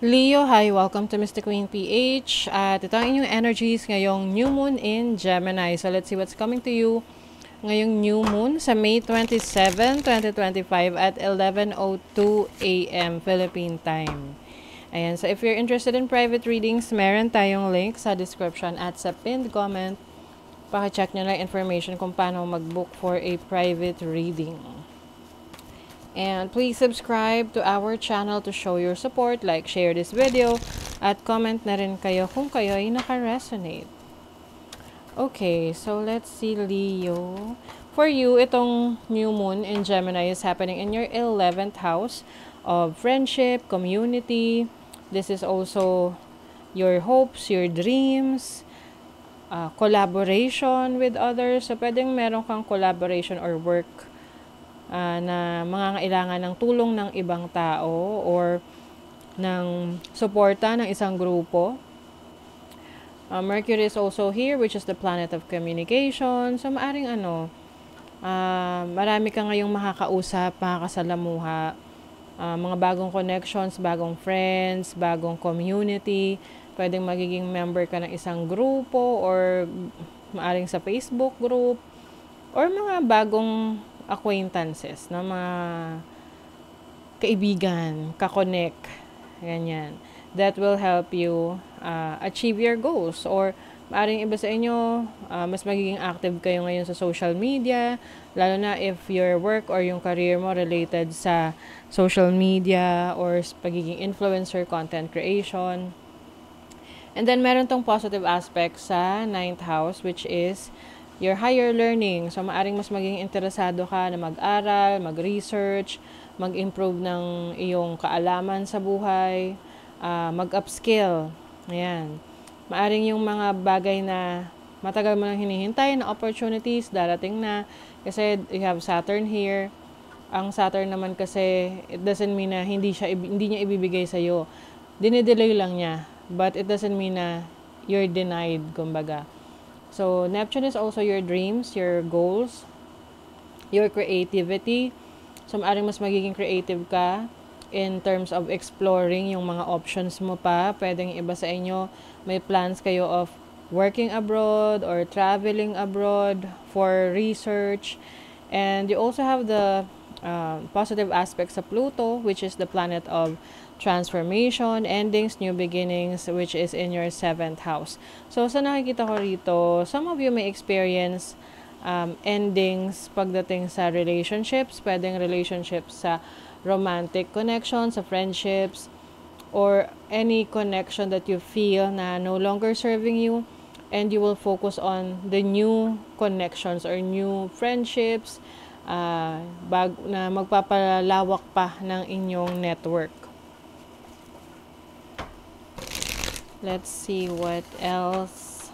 Leo, hi! Welcome to Mystic Queen PH. At ito ang inyong energies ngayong new moon in Gemini. So let's see what's coming to you ngayong new moon sa May 27, 2025 at 11:02 a.m. Philippine time. Ayan, so if you're interested in private readings, meron tayong link sa description at sa pinned comment. Paki-check nyo lang information kung paano mag-book for a private reading. And please subscribe to our channel to show your support, like, share this video, at comment na rin kayo kung kayo ay naka-resonate. Okay, so let's see Leo. For you, itong new moon in Gemini is happening in your 11th house of friendship, community. This is also your hopes, your dreams, collaboration with others. So pwedeng meron kang collaboration or work na mangangailangan ng tulong ng ibang tao or ng suporta ng isang grupo. Mercury is also here, which is the planet of communication. So, maaring marami ka ngayong makakausap, makakasalamuha, mga bagong connections, bagong friends, bagong community. Pwedeng magiging member ka ng isang grupo or maaring sa Facebook group or mga bagong acquaintances, no? Mga kaibigan, kakonect, ganyan. That will help you achieve your goals. Or maaaring iba sa inyo, mas magiging active kayo ngayon sa social media, lalo na if your work or yung career mo related sa social media or pagiging influencer, content creation. And then meron tong positive aspect sa 9th house, which is your higher learning. So, maaring mas maging interesado ka na mag-aral, mag-research, mag-improve ng iyong kaalaman sa buhay, mag-upskill. Ayan. Maaring yung mga bagay na matagal mo nang hinihintay na opportunities, darating na. Kasi you have Saturn here. Ang Saturn naman kasi, it doesn't mean na hindi niya ibibigay sa'yo. Dinidelay lang niya. But it doesn't mean na you're denied, kumbaga. So, Neptune is also your dreams, your goals, your creativity. So, maaaring mas magiging creative ka in terms of exploring yung mga options mo pa. Pwedeng iba sa inyo, may plans kayo of working abroad or traveling abroad for research. And you also have the positive aspects of Pluto, which is the planet of transformation, endings, new beginnings, which is in your 7th house. So, sa nakikita ko rito, some of you may experience endings pagdating sa relationships, pwedeng relationships sa romantic connections, sa friendships, or any connection that you feel na no longer serving you, and you will focus on the new connections or new friendships na magpapalawak pa ng inyong network. Let's see what else.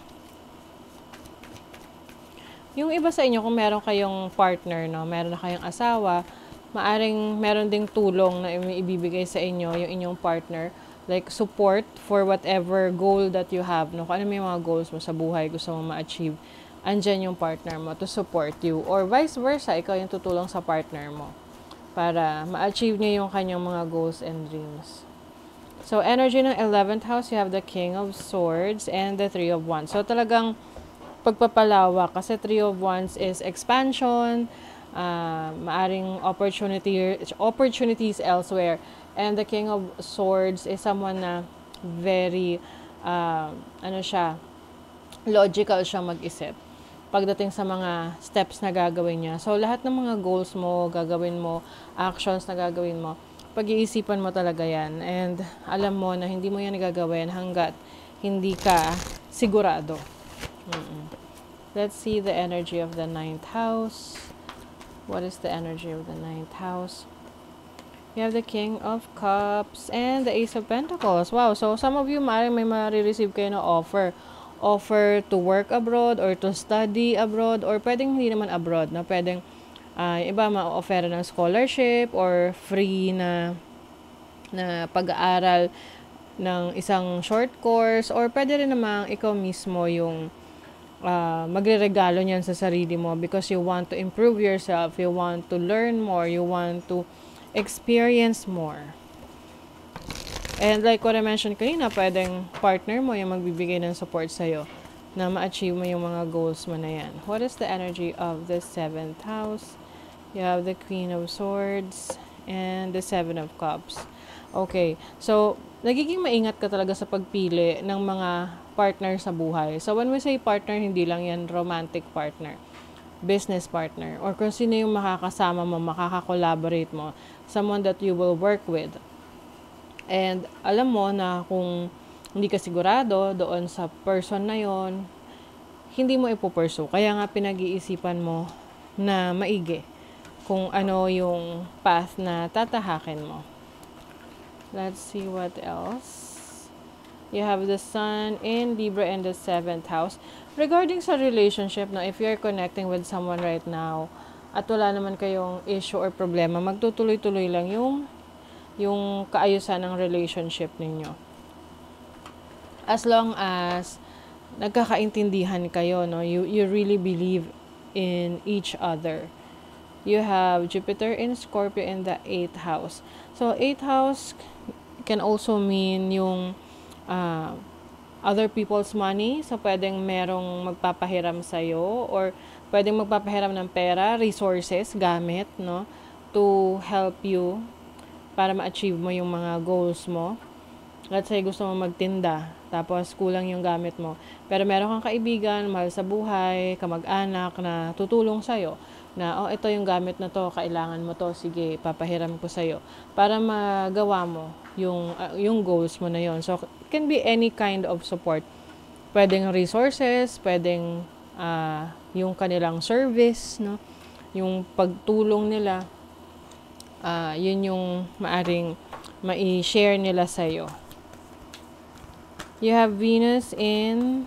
Yung iba sa inyo, kung meron kayong partner, no, meron na kayong asawa, maaring meron ding tulong na ibibigay sa inyo yung inyong partner. Like support for whatever goal that you have. No? Kung ano may mga goals mo sa buhay, gusto mo ma-achieve, andyan yung partner mo to support you. Or vice versa, ikaw yung tutulong sa partner mo para ma-achieve niya yung kanyang mga goals and dreams. So, energy ng 11th house, you have the King of Swords and the 3 of Wands. So, talagang pagpapalawak kasi 3 of Wands is expansion, maaring opportunities elsewhere. And the King of Swords is someone na very, logical siya mag-isip pagdating sa mga steps na gagawin niya. So, lahat ng mga goals mo, gagawin mo, actions na gagawin mo, pag-iisipan mo talaga yan. And alam mo na hindi mo yan nagagawin hanggat hindi ka sigurado. Let's see the energy of the 9th house. What is the energy of the 9th house? You have the King of Cups and the Ace of Pentacles. Wow, so some of you may marireceive kayo na offer. Offer to work abroad or to study abroad or pwedeng hindi naman abroad. No? Pwedeng iba ma-offer ng scholarship or free na pag-aaral ng isang short course or pwede rin namang ikaw mismo yung magre-regalo niyan sa sarili mo because you want to improve yourself, you want to learn more, you want to experience more. And like what I mentioned kanina, pwedeng partner mo yung magbibigay ng support sa'yo na ma-achieve mo yung mga goals mo na yan. What is the energy of the 7th house? You have the Queen of Swords and the 7 of Cups. Okay, so nagiging maingat ka talaga sa pagpili ng mga partner sa buhay. So when we say partner, hindi lang yan romantic partner, business partner, or kung sino yung makakasama mo, makaka-collaborate mo, someone that you will work with. And alam mo na kung hindi ka sigurado doon sa person na yon, hindi mo ipupursue. Kaya nga pinag-iisipan mo na maigi kung ano yung path na tatahakin mo. Let's see what else. You have the Sun in Libra and the 7th house. Regarding sa relationship, no, if you're connecting with someone right now at wala naman kayong issue or problema, magtutuloy-tuloy lang yung kaayusan ng relationship ninyo. As long as nagkakaintindihan kayo, no, you really believe in each other. You have Jupiter in Scorpio in the 8th house. So 8th house can also mean yung other people's money. So pwedeng merong magpapahiram sa'yo or pwedeng magpapahiram ng pera, resources, gamit, no, to help you para ma-achieve mo yung mga goals mo. Let's say gusto mo magtinda, tapos kulang yung gamit mo. Pero meron kang kaibigan, mahal sa buhay, kamag-anak na tutulong sa'yo. Na, ito yung gamit na to, kailangan mo to, sige, papahiram ko sa'yo. Para magawa mo yung goals mo na yon. So, it can be any kind of support. Pwedeng resources, pwedeng yung kanilang service, no? Yung pagtulong nila. Yun yung maaring mai-share nila sa'yo. You have Venus in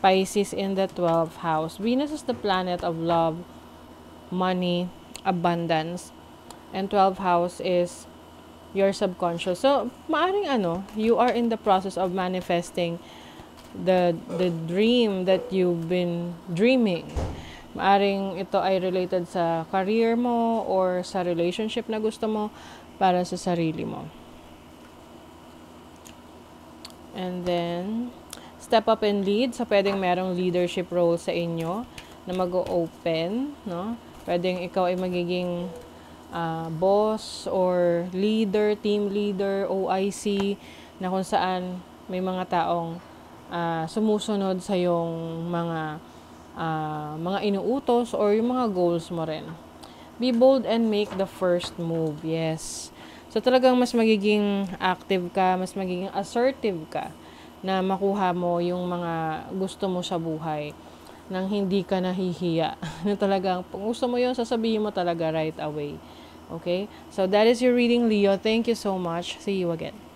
Pisces in the 12th house. Venus is the planet of love, money, abundance. And 12th house is your subconscious. So, maaring you are in the process of manifesting the dream that you've been dreaming. Maaring ito ay related sa career mo or sa relationship na gusto mo para sa sarili mo. And then, step up and lead. So, pwedeng merong leadership role sa inyo na mag-o-open, no? Pwedeng ikaw ay magiging boss or leader, team leader, OIC, na kung saan may mga taong sumusunod sa yung mga inuutos or yung mga goals mo rin. Be bold and make the first move. Yes. So, talagang mas magiging active ka, mas magiging assertive ka na makuha mo yung mga gusto mo sa buhay nang hindi ka nahihiya. Na talagang, kung gusto mo yun, sasabihin mo talaga right away. Okay? So, that is your reading, Leo. Thank you so much. See you again.